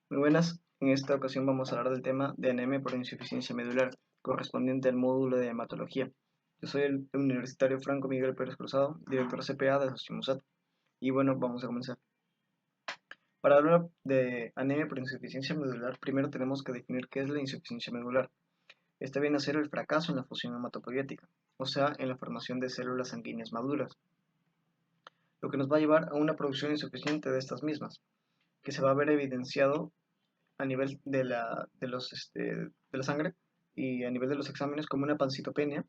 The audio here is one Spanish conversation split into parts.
Muy buenas, en esta ocasión vamos a hablar del tema de anemia por insuficiencia medular, correspondiente al módulo de hematología. Yo soy el universitario Franco Miguel Pérez Cruzado, director CPA de Socimusat. Y bueno, vamos a comenzar. Para hablar de anemia por insuficiencia medular, primero tenemos que definir qué es la insuficiencia medular. Esta viene a ser el fracaso en la fusión hematopoyética, o sea, en la formación de células sanguíneas maduras, lo que nos va a llevar a una producción insuficiente de estas mismas, que se va a ver evidenciado a nivel de la sangre y a nivel de los exámenes como una pancitopenia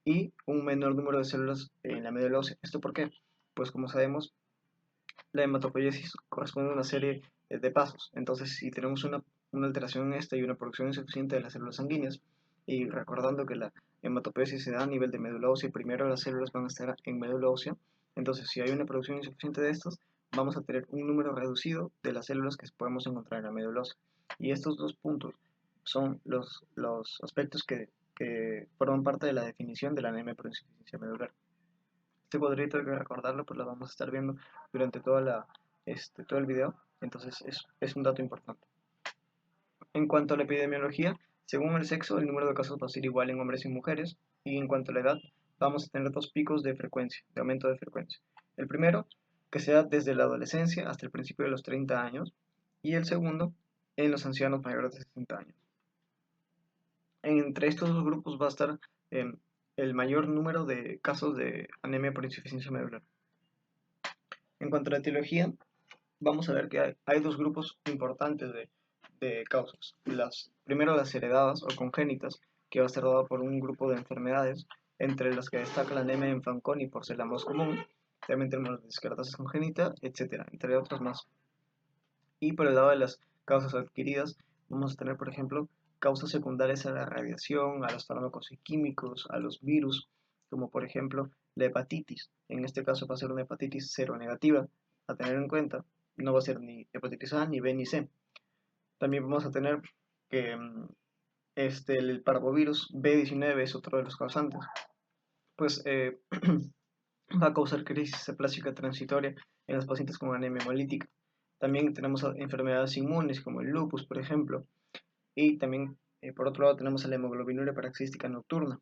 y un menor número de células en la médula ósea. ¿Esto por qué? Pues como sabemos, la hematopoiesis corresponde a una serie de pasos. Entonces, si tenemos una alteración en esta y una producción insuficiente de las células sanguíneas, y recordando que la hematopoiesis se da a nivel de médula ósea y primero las células van a estar en médula ósea, entonces si hay una producción insuficiente de estas, vamos a tener un número reducido de las células que podemos encontrar en la médula ósea. Y estos dos puntos son los aspectos que forman parte de la definición de la anemia por insuficiencia medular. Este cuadrito hay que recordarlo, pues lo vamos a estar viendo durante todo el video, entonces es un dato importante. En cuanto a la epidemiología, según el sexo, el número de casos va a ser igual en hombres y mujeres, y en cuanto a la edad, vamos a tener dos picos de frecuencia, de aumento de frecuencia. El primero, que sea desde la adolescencia hasta el principio de los 30 años, y el segundo, en los ancianos mayores de 60 años. Entre estos dos grupos va a estar eh, el mayor número de casos de anemia por insuficiencia medular. En cuanto a la etiología, vamos a ver que hay dos grupos importantes de causas. Primero las heredadas o congénitas, que va a estar dado por un grupo de enfermedades, entre las que destaca la anemia de Fanconi por ser la más común, también tenemos la diskeratosis congénita, etcétera, entre otras más. Y por el lado de las causas adquiridas, vamos a tener, por ejemplo, causas secundarias a la radiación, a los fármacos y químicos, a los virus, como por ejemplo la hepatitis. En este caso va a ser una hepatitis seronegativa, a tener en cuenta, no va a ser ni hepatitis A, ni B, ni C. También vamos a tener que el parvovirus B19 es otro de los causantes, pues va a causar crisis aplástica transitoria en los pacientes con anemia hemolítica. También tenemos enfermedades inmunes como el lupus, por ejemplo, y también por otro lado tenemos la hemoglobinuria paroxística nocturna,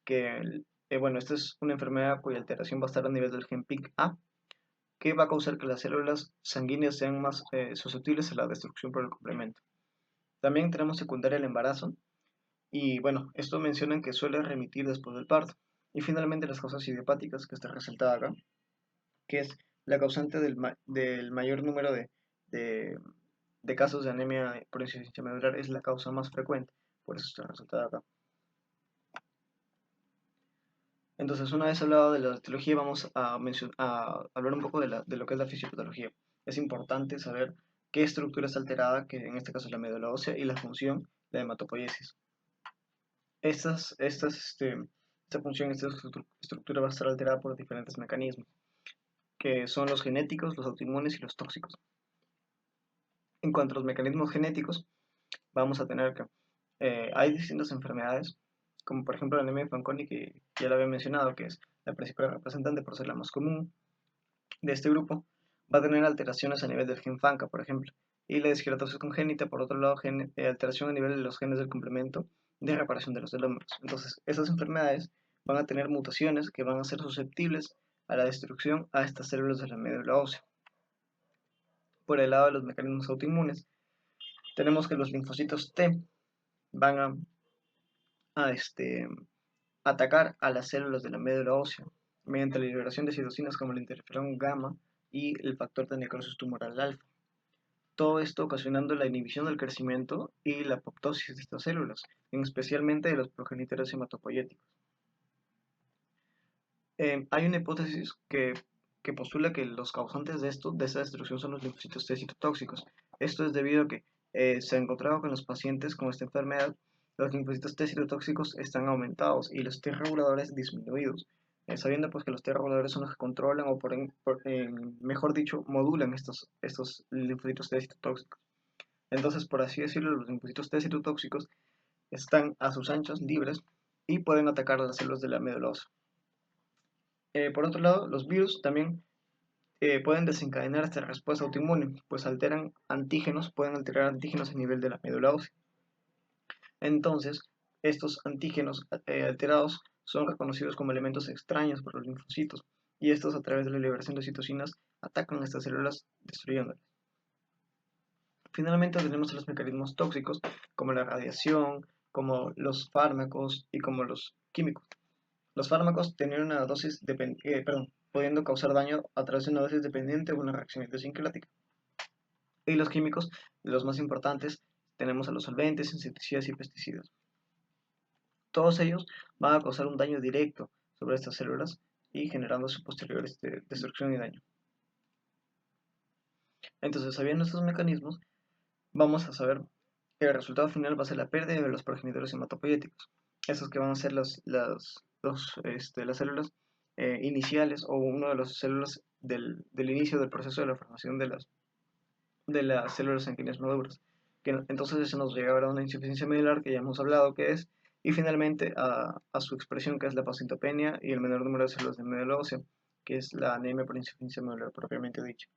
que bueno, esta es una enfermedad cuya alteración va a estar a nivel del gen PIK-A, que va a causar que las células sanguíneas sean más susceptibles a la destrucción por el complemento. También tenemos secundaria el embarazo, y bueno, esto mencionan que suele remitir después del parto. Y finalmente las causas idiopáticas, que está resaltada acá, que es la causante del mayor número de, de casos de anemia por insuficiencia medular, es la causa más frecuente, por eso está resaltada acá. Entonces, una vez hablado de la etiología, vamos a hablar un poco de lo que es la fisiopatología. Es importante saber qué estructura está alterada, que en este caso es la médula ósea, y la función, la hematopoiesis. Esta función, esta estructura va a estar alterada por diferentes mecanismos, que son los genéticos, los autoinmunes y los tóxicos. En cuanto a los mecanismos genéticos, vamos a tener que hay distintas enfermedades, como por ejemplo la anemia de Fanconi, que ya la había mencionado, que es la principal representante por ser la más común de este grupo, va a tener alteraciones a nivel del gen FANCA, por ejemplo, y la diskeratosis congénita, por otro lado, alteración a nivel de los genes del complemento de reparación de los telómeros. Entonces, esas enfermedades van a tener mutaciones que van a ser susceptibles a la destrucción a estas células de la médula ósea. Por el lado de los mecanismos autoinmunes, tenemos que los linfocitos T van a atacar a las células de la médula ósea mediante la liberación de citocinas como el interferón gamma y el factor de necrosis tumoral alfa. Todo esto ocasionando la inhibición del crecimiento y la apoptosis de estas células, especialmente de los progenitores hematopoyéticos. Hay una hipótesis que postula que los causantes de esta destrucción son los linfocitos T citotóxicos. Esto es debido a que se ha encontrado que en los pacientes con esta enfermedad los linfocitos T citotóxicos están aumentados y los T reguladores disminuidos, sabiendo pues que los T reguladores son los que controlan o mejor dicho, modulan estos linfocitos T citotóxicos. Entonces, por así decirlo, los linfocitos T citotóxicos están a sus anchas, libres, y pueden atacar a las células de la médula ósea. Por otro lado, los virus también pueden desencadenar esta respuesta autoinmune, pues pueden alterar antígenos a nivel de la médula ósea. Entonces, estos antígenos alterados son reconocidos como elementos extraños por los linfocitos, y estos, a través de la liberación de citocinas, atacan a estas células destruyéndolas. Finalmente tenemos los mecanismos tóxicos, como la radiación, como los fármacos y como los químicos. Los fármacos pudiendo causar daño a través de una dosis dependiente o una reacción idiosincrática. Y los químicos, los más importantes, tenemos a los solventes, insecticidas y pesticidas. Todos ellos van a causar un daño directo sobre estas células y generando su posterior destrucción y daño. Entonces, sabiendo estos mecanismos, vamos a saber que el resultado final va a ser la pérdida de los progenitores hematopoyéticos. Esos que van a ser las células iniciales, o una de las células del inicio del proceso de la formación de las células sanguíneas maduras. Entonces eso nos llega a una insuficiencia medular, que ya hemos hablado que es, y finalmente a su expresión, que es la pasientopenia, y el menor número de células de médula ósea, que es la anemia por insuficiencia medular propiamente dicha.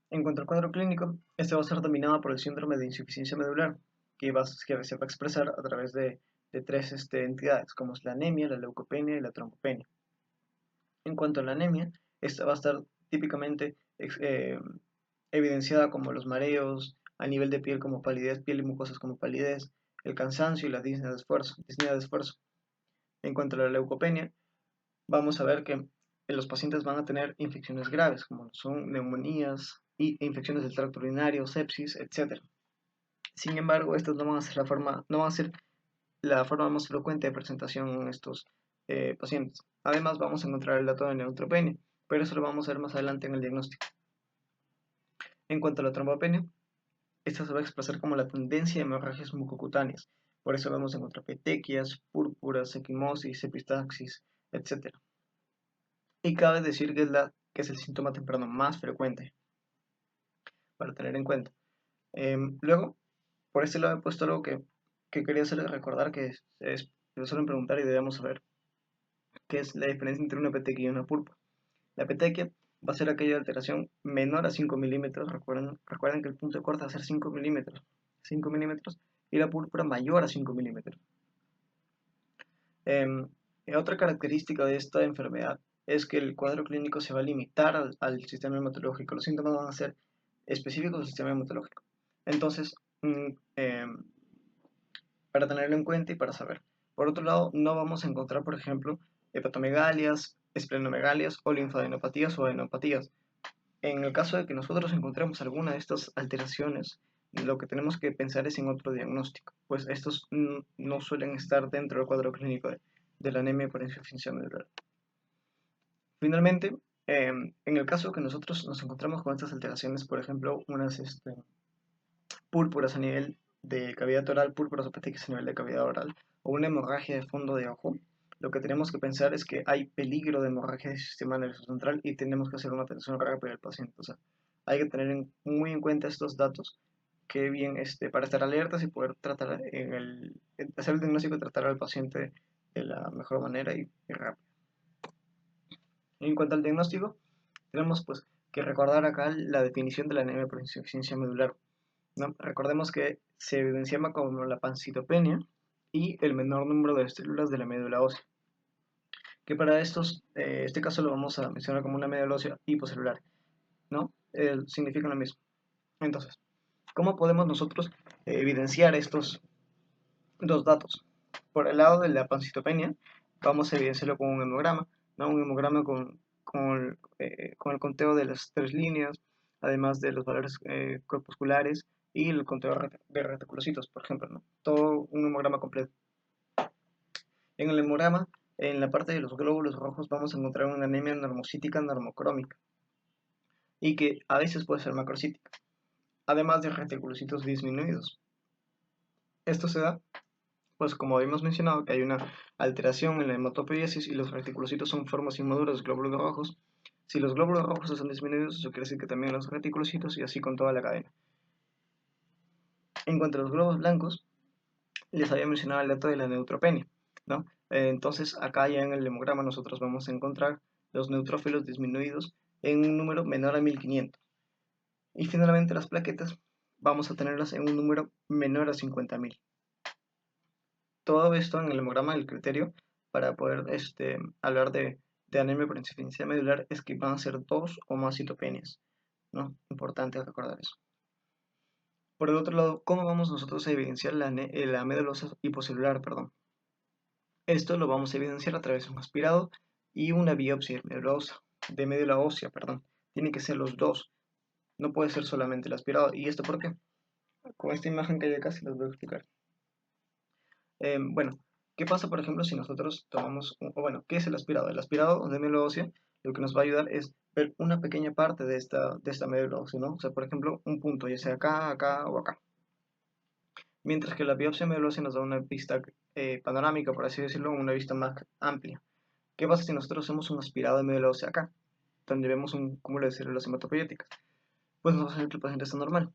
En cuanto al cuadro clínico, este va a estar dominado por el síndrome de insuficiencia medular, que se va a expresar a través de tres entidades, como es la anemia, la leucopenia y la trombopenia. En cuanto a la anemia, esta va a estar típicamente evidenciada como los mareos, a nivel de piel como palidez, piel y mucosas como palidez, el cansancio y la disnea de esfuerzo. En cuanto a la leucopenia, vamos a ver que los pacientes van a tener infecciones graves, como son neumonías e infecciones del tracto urinario, sepsis, etc. Sin embargo, estas no van a ser la forma más frecuente de presentación en estos pacientes. Además, vamos a encontrar el dato de neutropenia, pero eso lo vamos a ver más adelante en el diagnóstico. En cuanto a la trombopenia, esta se va a expresar como la tendencia de hemorragias mucocutáneas. Por eso vamos a encontrar petequias, púrpuras, equimosis, epistaxis, etc. Y cabe decir que es el síntoma temprano más frecuente para tener en cuenta. Luego, por este lado he puesto algo que quería hacerles recordar, que lo suelen preguntar y debemos saber, que es la diferencia entre una petequia y una púrpura. La petequia va a ser aquella alteración menor a 5 milímetros. Recuerden que el punto de corte va a ser 5 milímetros. 5 milímetros, y la púrpura mayor a 5 milímetros. Otra característica de esta enfermedad es que el cuadro clínico se va a limitar al sistema hematológico. Los síntomas van a ser específicos del sistema hematológico. Entonces, para tenerlo en cuenta y para saber. Por otro lado, no vamos a encontrar, por ejemplo, hepatomegalias, esplenomegalias o linfadenopatías o adenopatías. En el caso de que nosotros encontremos alguna de estas alteraciones, lo que tenemos que pensar es en otro diagnóstico, pues estos no suelen estar dentro del cuadro clínico de la anemia por insuficiencia medular. Finalmente, en el caso que nosotros nos encontramos con estas alteraciones, por ejemplo, unas púrpuras a nivel de cavidad oral, púrpuras o petequias a nivel de cavidad oral, o una hemorragia de fondo de ojo, lo que tenemos que pensar es que hay peligro de hemorragia del sistema nervioso central y tenemos que hacer una atención rápida al paciente. O sea, hay que tener muy en cuenta estos datos, que bien para estar alertas y poder tratar hacer el diagnóstico y tratar al paciente de la mejor manera y rápido. En cuanto al diagnóstico, tenemos pues que recordar acá la definición de la anemia por insuficiencia medular, ¿no? Recordemos que se evidenciaba como la pancitopenia y el menor número de células de la médula ósea, que para este caso lo vamos a mencionar como una médula ósea hipocelular, ¿no? Significa lo mismo. Entonces, ¿cómo podemos nosotros evidenciar estos dos datos? Por el lado de la pancitopenia, vamos a evidenciarlo con un hemograma, ¿no? Un hemograma con el conteo de las 3 líneas, además de los valores corpusculares y el conteo de reticulocitos, por ejemplo, ¿no? Todo un hemograma completo. En el hemograma, en la parte de los glóbulos rojos, vamos a encontrar una anemia normocítica normocrómica, y que a veces puede ser macrocítica, además de reticulocitos disminuidos. Esto se da, pues como habíamos mencionado, que hay una alteración en la hematopoiesis y los reticulocitos son formas inmaduras de glóbulos rojos. Si los glóbulos rojos están disminuidos, eso quiere decir que también los reticulocitos, y así con toda la cadena. En cuanto a los glóbulos blancos, les había mencionado el dato de la neutropenia, ¿no? Entonces acá ya en el hemograma nosotros vamos a encontrar los neutrófilos disminuidos en un número menor a 1500. Y finalmente las plaquetas vamos a tenerlas en un número menor a 50.000. Todo esto en el hemograma del criterio para poder hablar de anemia por insuficiencia medular es que van a ser 2 o más citopenias, ¿no? Importante recordar eso. Por el otro lado, ¿cómo vamos nosotros a evidenciar la medulosa hipocelular, perdón? Esto lo vamos a evidenciar a través de un aspirado y una biopsia de médula ósea, perdón. Tienen que ser los dos, no puede ser solamente el aspirado. ¿Y esto por qué? Con esta imagen que hay acá se los voy a explicar. Bueno, ¿qué pasa, por ejemplo, si nosotros tomamos, ¿qué es el aspirado? El aspirado de médula ósea lo que nos va a ayudar es ver una pequeña parte de esta médula ósea, ¿no? O sea, por ejemplo, un punto, ya sea acá, acá o acá. Mientras que la biopsia médula ósea nos da una vista panorámica, por así decirlo, una vista más amplia. ¿Qué pasa si nosotros hacemos un aspirado de médula ósea acá, donde vemos un cúmulo de células hematopoyéticas? Pues nos va a salir que el paciente está normal.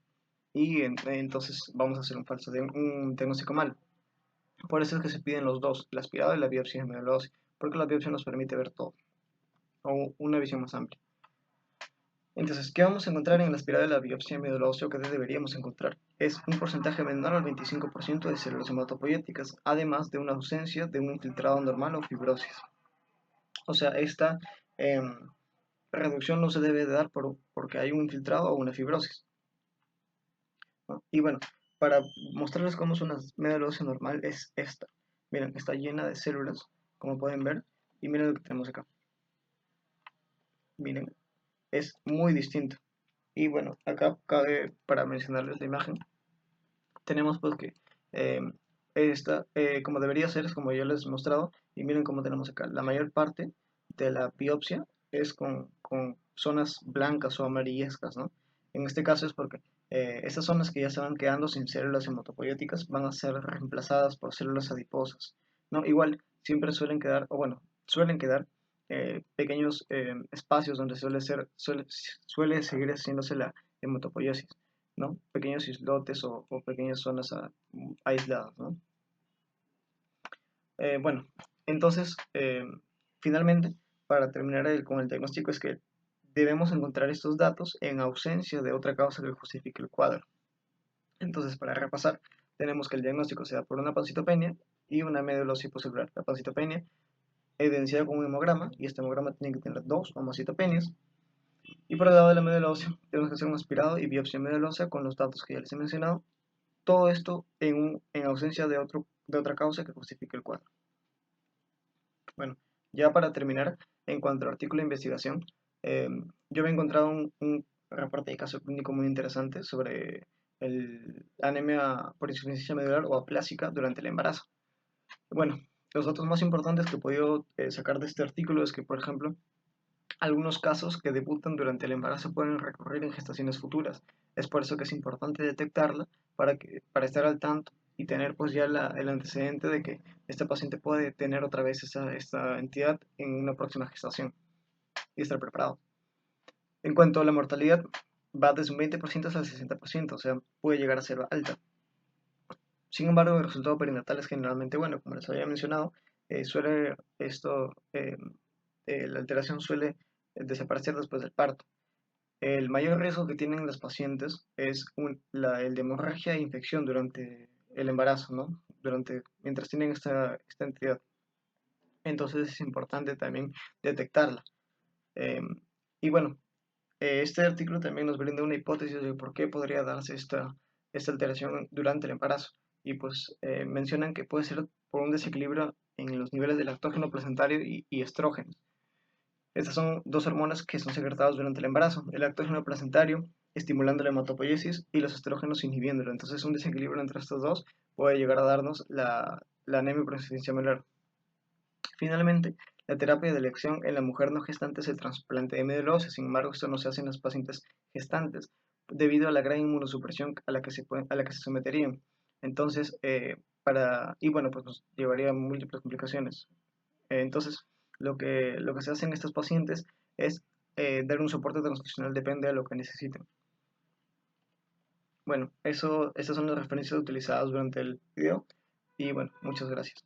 Y entonces vamos a hacer un diagnóstico mal. Por eso es que se piden los dos, el aspirado y la biopsia de médula ósea, porque la biopsia nos permite ver todo, o una visión más amplia. Entonces, ¿qué vamos a encontrar en el aspirado de la biopsia de médula ósea? ¿Qué deberíamos encontrar? Es un porcentaje menor al 25% de células hematopoyéticas, además de una ausencia de un infiltrado normal o fibrosis. O sea, esta reducción no se debe de dar porque hay un infiltrado o una fibrosis, ¿no? Y bueno, para mostrarles cómo es una médula ósea normal es esta. Miren, está llena de células, como pueden ver, y miren lo que tenemos acá. Miren, es muy distinto. Y bueno, acá cabe para mencionarles la imagen. Tenemos pues que esta, como debería ser, es como yo les he mostrado, y miren cómo tenemos acá. La mayor parte de la biopsia es con zonas blancas o amarillescas, ¿no? En este caso es porque estas zonas que ya se van quedando sin células hematopoyéticas van a ser reemplazadas por células adiposas, ¿no? Igual, siempre suelen quedar, o bueno, suelen quedar pequeños espacios donde suele seguir haciéndose la hematopoiesis, ¿no? Pequeños islotes o pequeñas zonas aisladas, ¿no? Bueno, entonces, finalmente, para terminar con el diagnóstico, es que debemos encontrar estos datos en ausencia de otra causa que justifique el cuadro. Entonces, para repasar, tenemos que el diagnóstico se da por una pancitopenia y una medulosis hipocelular. La pancitopenia evidenciada con un hemograma, y este hemograma tiene que tener 2 o más citopenias. Y por el lado de la médula ósea, tenemos que hacer un aspirado y biopsia de médula ósea con los datos que ya les he mencionado. Todo esto en ausencia de otra causa que justifique el cuadro. Bueno, ya para terminar, en cuanto al artículo de investigación, yo he encontrado un reporte de caso clínico muy interesante sobre el anemia por insuficiencia medular o aplásica durante el embarazo. Bueno, los datos más importantes que he podido sacar de este artículo es que, por ejemplo, algunos casos que debutan durante el embarazo pueden recurrir en gestaciones futuras. Es por eso que es importante detectarla para estar al tanto y tener pues ya el antecedente de que este paciente puede tener otra vez esta entidad en una próxima gestación y estar preparado. En cuanto a la mortalidad, va desde un 20% hasta el 60%, o sea, puede llegar a ser alta. Sin embargo, el resultado perinatal es generalmente bueno, como les había mencionado, la alteración suele desaparecer después del parto. El mayor riesgo que tienen las pacientes es el de hemorragia e infección durante el embarazo, ¿no? Mientras tienen esta entidad. Entonces es importante también detectarla. Eh, y bueno, este artículo también nos brinda una hipótesis de por qué podría darse esta alteración durante el embarazo. Y pues mencionan que puede ser por un desequilibrio en los niveles de lactógeno placentario y estrógeno. Estas son dos hormonas que son secretadas durante el embarazo, el lactógeno placentario estimulando la hematopoiesis y los estrógenos inhibiéndolo. Entonces un desequilibrio entre estos dos puede llegar a darnos la anemia por insuficiencia medular. Finalmente, la terapia de elección en la mujer no gestante es el trasplante de médula ósea. Sin embargo, esto no se hace en las pacientes gestantes debido a la gran inmunosupresión a la que se someterían. Entonces, pues nos llevaría a múltiples complicaciones. Entonces, lo que se hace en estos pacientes es dar un soporte transfusional, depende de lo que necesiten. Bueno, estas son las referencias utilizadas durante el video y bueno, muchas gracias.